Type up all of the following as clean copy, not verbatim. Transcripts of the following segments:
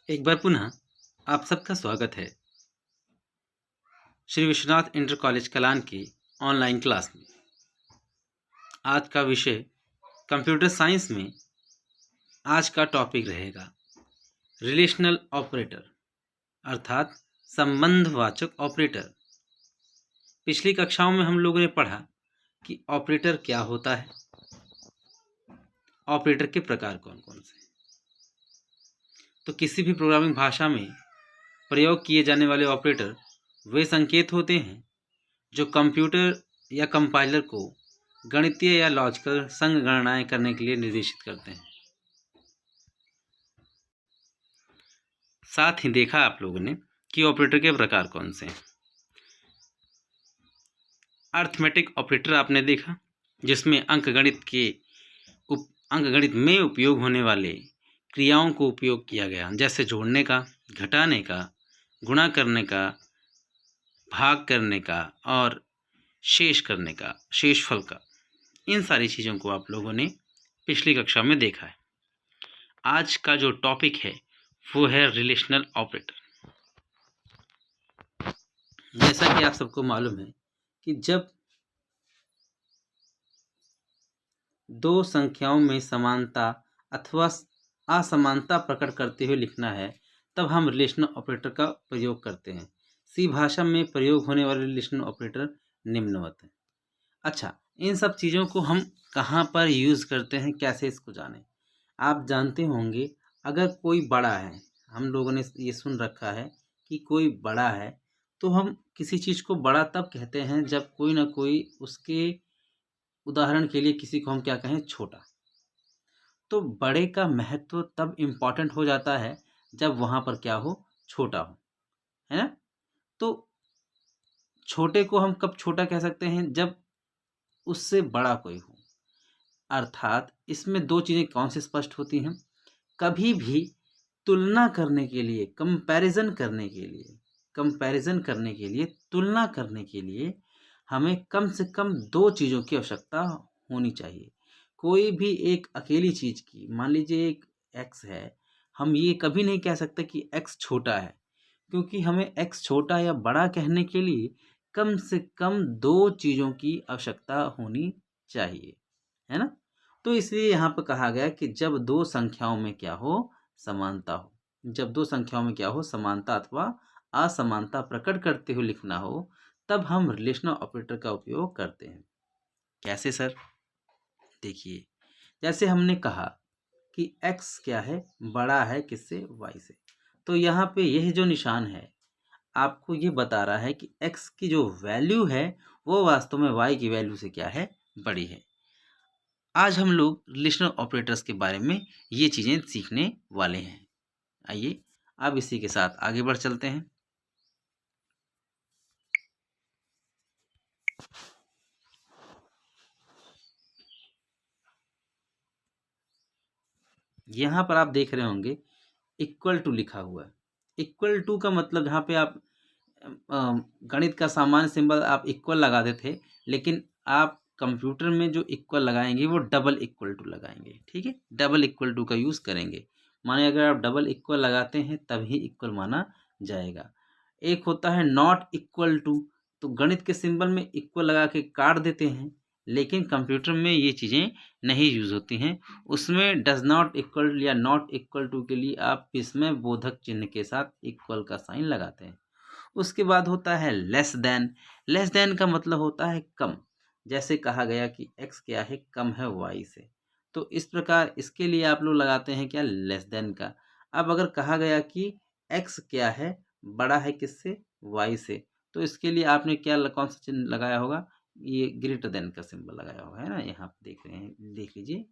एक बार पुनः आप सबका स्वागत है श्री विश्वनाथ इंटर कॉलेज कलान की ऑनलाइन क्लास में। आज का विषय कंप्यूटर साइंस में आज का टॉपिक रहेगा रिलेशनल ऑपरेटर अर्थात संबंधवाचक ऑपरेटर। पिछली कक्षाओं में हम लोगों ने पढ़ा कि ऑपरेटर क्या होता है, ऑपरेटर के प्रकार कौन कौन से। तो किसी भी प्रोग्रामिंग भाषा में प्रयोग किए जाने वाले ऑपरेटर वे संकेत होते हैं जो कंप्यूटर या कंपाइलर को गणितीय या लॉजिकल संगणनाएं करने के लिए निर्देशित करते हैं। साथ ही देखा आप लोगों ने कि ऑपरेटर के प्रकार कौन से हैं। अर्थमेटिक ऑपरेटर आपने देखा, जिसमें अंकगणित में उपयोग होने वाले क्रियाओं को उपयोग किया गया, जैसे जोड़ने का, घटाने का, गुणा करने का, भाग करने का और शेष करने का, शेषफल का। इन सारी चीज़ों को आप लोगों ने पिछली कक्षा में देखा है। आज का जो टॉपिक है वो है रिलेशनल ऑपरेटर। जैसा कि आप सबको मालूम है कि जब दो संख्याओं में समानता अथवा असमानता प्रकट करते हुए लिखना है तब हम रिलेशनल ऑपरेटर का प्रयोग करते हैं। सी भाषा में प्रयोग होने वाले रिलेशनल ऑपरेटर निम्नवत हैं। अच्छा, इन सब चीज़ों को हम कहाँ पर यूज़ करते हैं, कैसे इसको जानें। आप जानते होंगे, अगर कोई बड़ा है, हम लोगों ने ये सुन रखा है कि कोई बड़ा है, तो हम किसी चीज़ को बड़ा तब कहते हैं जब कोई ना कोई उसके, उदाहरण के लिए किसी को हम क्या कहें, छोटा। तो बड़े का महत्व तब इम्पॉर्टेंट हो जाता है जब वहाँ पर क्या हो, छोटा हो, है ना। तो छोटे को हम कब छोटा कह सकते हैं, जब उससे बड़ा कोई हो। अर्थात इसमें दो चीज़ें कौन सी स्पष्ट होती हैं, कभी भी तुलना करने के लिए, कंपैरिजन करने के लिए, तुलना करने के लिए हमें कम से कम दो चीज़ों की आवश्यकता होनी चाहिए। कोई भी एक अकेली चीज़ की, मान लीजिए एक x है, हम ये कभी नहीं कह सकते कि x छोटा है, क्योंकि हमें x छोटा या बड़ा कहने के लिए कम से कम दो चीज़ों की आवश्यकता होनी चाहिए, है ना। तो इसलिए यहाँ पर कहा गया कि जब दो संख्याओं में क्या हो, समानता हो। जब दो संख्याओं में क्या हो, समानता अथवा असमानता प्रकट करते हुए लिखना हो, तब हम रिलेशनल ऑपरेटर का उपयोग करते हैं। कैसे सर? देखिए, जैसे हमने कहा कि x क्या है, बड़ा है किससे, y से। तो यहाँ पे यह जो निशान है आपको ये बता रहा है कि x की जो वैल्यू है वो वास्तव में y की वैल्यू से क्या है, बड़ी है। आज हम लोग रिलेशनल ऑपरेटर्स के बारे में ये चीज़ें सीखने वाले हैं। आइए अब इसी के साथ आगे बढ़ चलते हैं। यहाँ पर आप देख रहे होंगे इक्वल टू लिखा हुआ है। इक्वल टू का मतलब, यहाँ पे आप गणित का सामान्य सिंबल आप इक्वल लगाते थे, लेकिन आप कंप्यूटर में जो इक्वल लगाएंगे वो डबल इक्वल टू लगाएंगे। ठीक है, डबल इक्वल टू का यूज़ करेंगे। माने अगर आप डबल इक्वल लगाते हैं तभी इक्वल माना जाएगा। एक होता है नॉट इक्वल टू, तो गणित के सिंबल में इक्वल लगा के काट देते हैं, लेकिन कंप्यूटर में ये चीज़ें नहीं यूज़ होती हैं। उसमें डज नॉट इक्वल या नॉट इक्वल टू के लिए आप इसमें बोधक चिन्ह के साथ इक्वल का साइन लगाते हैं। उसके बाद होता है लेस देन। लेस देन का मतलब होता है कम। जैसे कहा गया कि x क्या है, कम है y से, तो इस प्रकार इसके लिए आप लोग लगाते हैं क्या, लेस देन का। अब अगर कहा गया कि x क्या है, बड़ा है किससे, y से, तो इसके लिए आपने क्या कौन सा चिन्ह लगाया होगा, ये ग्रेटर देन का सिंबल लगाया होगा, है ना। यहाँ पे देख रहे हैं, देख लीजिए।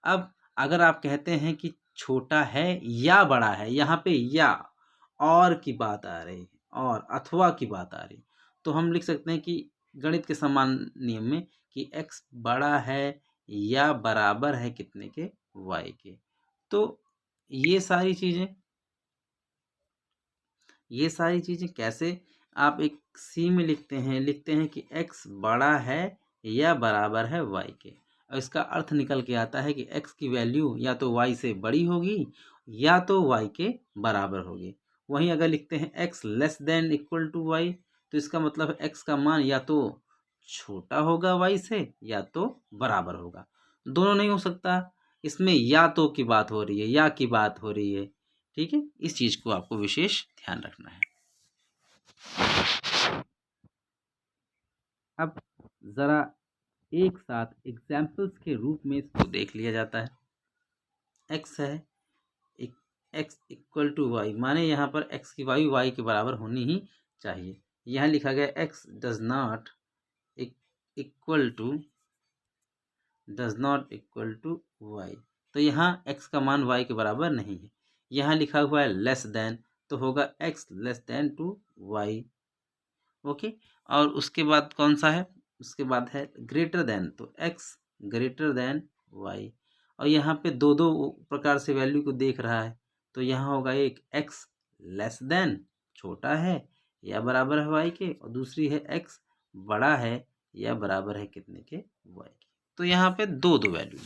अब अगर आप कहते हैं कि छोटा है या बड़ा है, यहाँ पे या और की बात आ रही है, और अथवा की बात आ रही, तो हम लिख सकते हैं कि गणित के समान नियम में कि x बड़ा है या बराबर है कितने के, y के। तो ये सारी चीज़ें कैसे आप एक सी में लिखते हैं कि x बड़ा है या बराबर है y के। और इसका अर्थ निकल के आता है कि x की वैल्यू या तो y से बड़ी होगी या तो y के बराबर होगी। वहीं अगर लिखते हैं x less than equal to y, तो इसका मतलब x का मान या तो छोटा होगा y से या तो बराबर होगा। दोनों नहीं हो सकता, इसमें या तो की बात हो रही है, या की बात हो रही है। ठीक है, इस चीज को आपको विशेष ध्यान रखना है। अब जरा एक साथ एग्जाम्पल्स के रूप में इसको देख लिया जाता है। x है, x इक्वल टू वाई, माने यहाँ पर x की वैल्यू y के बराबर होनी ही चाहिए। यहाँ लिखा गया x does not equal to y, तो यहाँ x का मान y के बराबर नहीं है। यहाँ लिखा हुआ है लेस देन, तो होगा x less than to y। Okay, और उसके बाद कौन सा है, उसके बाद है ग्रेटर देन, तो x ग्रेटर देन y। और यहाँ पे दो दो प्रकार से वैल्यू को देख रहा है, तो यहाँ होगा एक x लेस देन, छोटा है या बराबर है y के, और दूसरी है x बड़ा है या बराबर है कितने के, y के। तो यहाँ पे दो दो वैल्यू।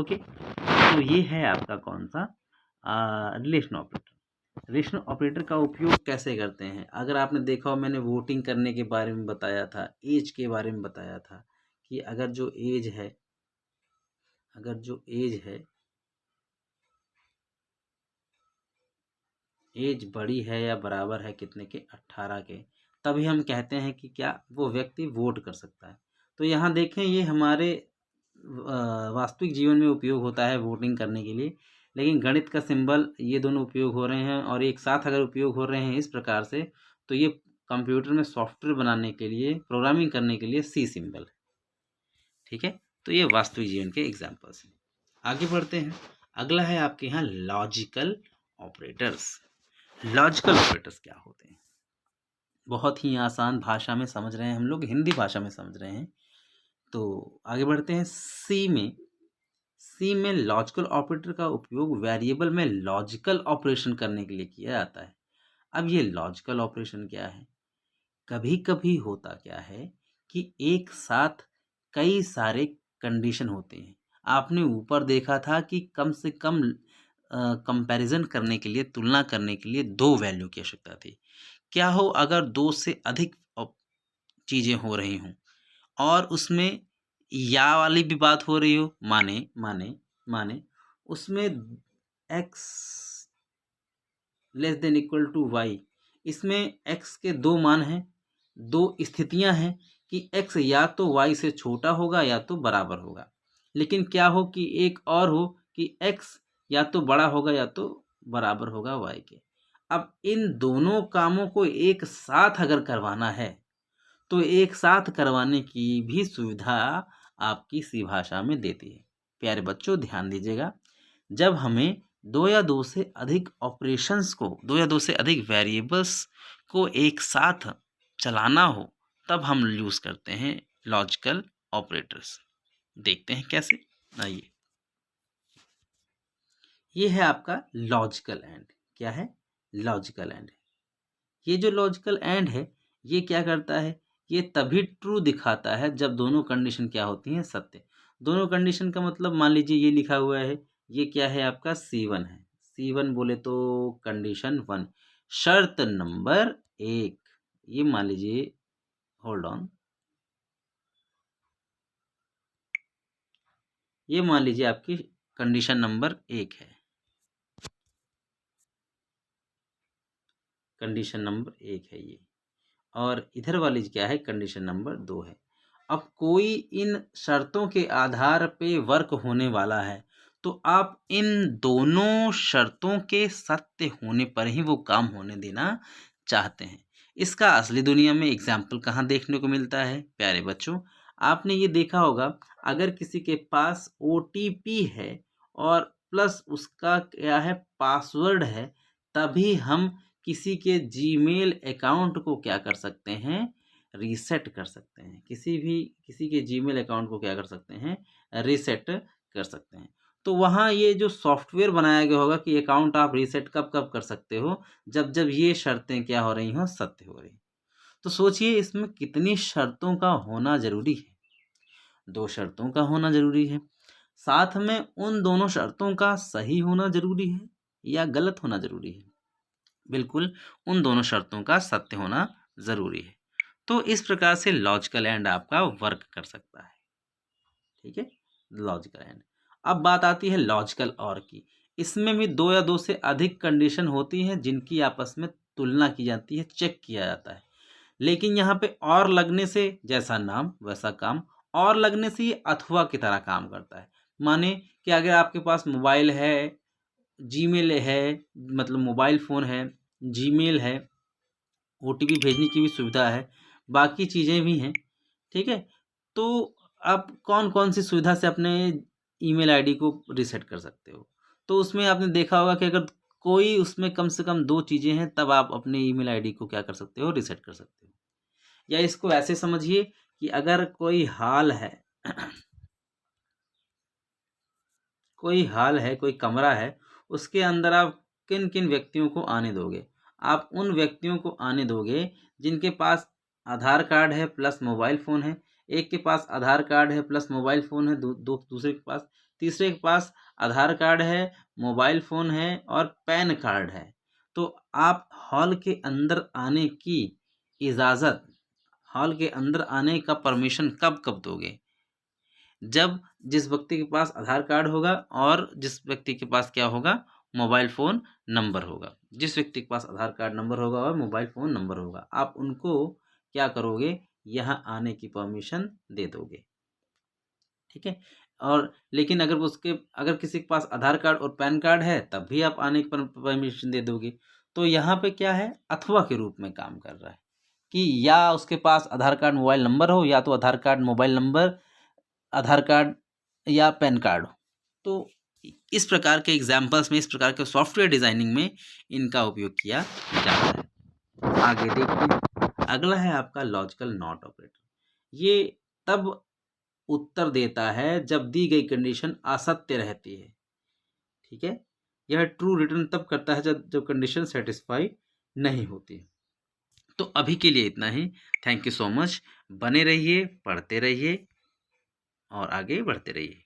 ओके, तो ये है आपका कौन सा रिलेशन ऑपरेटर। रिलेशन ऑपरेटर का उपयोग कैसे करते हैं, अगर आपने देखा हो, मैंने वोटिंग करने के बारे में बताया था, एज के बारे में बताया था कि अगर जो एज है एज बड़ी है या बराबर है कितने के, 18 के, तभी हम कहते हैं कि क्या वो व्यक्ति वोट कर सकता है। तो यहाँ देखें, ये हमारे वास्तविक जीवन में उपयोग होता है वोटिंग करने के लिए, लेकिन गणित का सिंबल ये दोनों उपयोग हो रहे हैं, और एक साथ अगर उपयोग हो रहे हैं इस प्रकार से, तो ये कंप्यूटर में सॉफ्टवेयर बनाने के लिए, प्रोग्रामिंग करने के लिए सी सिंबल है। ठीक है, तो ये वास्तविक जीवन के एग्जाम्पल्स हैं। आगे बढ़ते हैं, अगला है आपके यहाँ लॉजिकल ऑपरेटर्स। लॉजिकल ऑपरेटर्स क्या होते हैं, बहुत ही आसान भाषा में समझ रहे हैं हम लोग, हिंदी भाषा में समझ रहे हैं। तो आगे बढ़ते हैं, सी में लॉजिकल ऑपरेटर का उपयोग वेरिएबल में लॉजिकल ऑपरेशन करने के लिए किया जाता है। अब ये लॉजिकल ऑपरेशन क्या है, कभी कभी होता क्या है कि एक साथ कई सारे कंडीशन होते हैं। आपने ऊपर देखा था कि कम से कम कंपैरिजन करने के लिए, तुलना करने के लिए दो वैल्यू की आवश्यकता थी। क्या हो अगर दो से अधिक चीजें हो रही हों, और उसमें या वाली भी बात हो रही हो, माने उसमें x less than equal to y, इसमें x के दो मान हैं, दो स्थितियां हैं कि x या तो y से छोटा होगा या तो बराबर होगा। लेकिन क्या हो कि एक और हो कि x या तो बड़ा होगा या तो बराबर होगा y के। अब इन दोनों कामों को एक साथ अगर करवाना है, तो एक साथ करवाने की भी सुविधा आपकी सी भाषा में देती है। प्यारे बच्चों ध्यान दीजिएगा, जब हमें दो या दो से अधिक ऑपरेशंस को, दो या दो से अधिक वेरिएबल्स को एक साथ चलाना हो, तब हम यूज करते हैं लॉजिकल ऑपरेटर्स। देखते हैं कैसे, आइए। ये है आपका लॉजिकल एंड। क्या है, लॉजिकल एंड। ये जो लॉजिकल एंड है, ये क्या करता है, ये तभी ट्रू दिखाता है जब दोनों कंडीशन क्या होती हैं, सत्य। दोनों कंडीशन का मतलब, मान लीजिए ये लिखा हुआ है, ये क्या है आपका C1 है। C1 बोले तो कंडीशन 1, शर्त नंबर 1, ये मान लीजिए, होल्ड ऑन, ये मान लीजिए आपकी कंडीशन नंबर 1 है, कंडीशन नंबर 1 है ये, और इधर वाली क्या है, कंडीशन नंबर 2 है। अब कोई इन शर्तों के आधार पे वर्क होने वाला है, तो आप इन दोनों शर्तों के सत्य होने पर ही वो काम होने देना चाहते हैं। इसका असली दुनिया में एग्जाम्पल कहाँ देखने को मिलता है, प्यारे बच्चों, आपने ये देखा होगा, अगर किसी के पास OTP है और प्लस उसका क्या है, पासवर्ड है, तभी हम किसी के जीमेल अकाउंट को क्या कर सकते हैं, रीसेट कर सकते हैं। किसी के जीमेल अकाउंट को क्या कर सकते हैं, रीसेट कर सकते हैं। तो वहाँ ये जो सॉफ्टवेयर बनाया गया होगा कि अकाउंट आप रीसेट कब कब कर सकते हो, जब जब ये शर्तें क्या हो रही हो, सत्य हो रही। तो सोचिए इसमें कितनी शर्तों का होना जरूरी है, दो शर्तों का होना जरूरी है। साथ में उन दोनों शर्तों का सही होना ज़रूरी है या गलत होना ज़रूरी है? बिल्कुल, उन दोनों शर्तों का सत्य होना ज़रूरी है। तो इस प्रकार से लॉजिकल एंड आपका वर्क कर सकता है। ठीक है? Logical and. अब बात आती है लॉजिकल ऑर की। इसमें भी 2 या 2 से अधिक कंडीशन होती हैं जिनकी आपस में तुलना की जाती है, चेक किया जाता है। लेकिन यहाँ पे और लगने से जैसा नाम वैसा काम, और लगने से ये अथवा की तरह काम करता है। माने कि अगर आपके पास मोबाइल है, जीमेल है, मतलब मोबाइल फ़ोन है, जीमेल है, ओटीपी भेजने की भी सुविधा है, बाकी चीज़ें भी हैं, ठीक है? तो आप कौन-कौन सी सुविधा से अपने ईमेल आईडी को रीसेट कर सकते हो। तो उसमें आपने देखा होगा कि अगर कोई उसमें कम से कम 2 चीज़ें हैं, तब आप अपने ईमेल आईडी को क्या कर सकते हो, रीसेट कर सकते हो। या इसको ऐसे समझिए कि अगर कोई हॉल है कोई हॉल है, कोई कमरा है, उसके अंदर आप किन-किन व्यक्तियों को आने दोगे? आप उन व्यक्तियों को आने दोगे जिनके पास आधार कार्ड है प्लस मोबाइल फ़ोन है। एक के पास आधार कार्ड है प्लस मोबाइल फ़ोन है, दूसरे के पास, तीसरे के पास आधार कार्ड है, मोबाइल फ़ोन है और पैन कार्ड है। तो आप हॉल के अंदर आने की इजाज़त, हॉल के अंदर आने का परमिशन कब-कब दोगे? जब जिस व्यक्ति के पास आधार कार्ड होगा और जिस व्यक्ति के पास क्या होगा, मोबाइल फ़ोन नंबर होगा। जिस व्यक्ति के पास आधार कार्ड नंबर होगा और मोबाइल फ़ोन नंबर होगा, आप उनको क्या करोगे, यहाँ आने की परमिशन दे दोगे। ठीक है? और लेकिन अगर किसी के पास आधार कार्ड और पैन कार्ड है, तब भी आप आने की परमिशन दे दोगे। तो यहाँ पे क्या है, अथवा के रूप में काम कर रहा है कि या उसके पास आधार कार्ड, मोबाइल नंबर हो, या तो आधार कार्ड, मोबाइल नंबर, आधार कार्ड या पैन कार्ड हो। तो इस प्रकार के एग्जाम्पल्स में, इस प्रकार के सॉफ्टवेयर डिज़ाइनिंग में इनका उपयोग किया जाता है। आगे देखते हैं, अगला है आपका लॉजिकल नॉट ऑपरेटर। ये तब उत्तर देता है जब दी गई कंडीशन असत्य रहती है। ठीक है? यह ट्रू रिटर्न तब करता है जब कंडीशन सेटिस्फाई नहीं होती। तो अभी के लिए इतना ही। Thank you so much. बने रहिए, पढ़ते रहिए और आगे बढ़ते रहिए।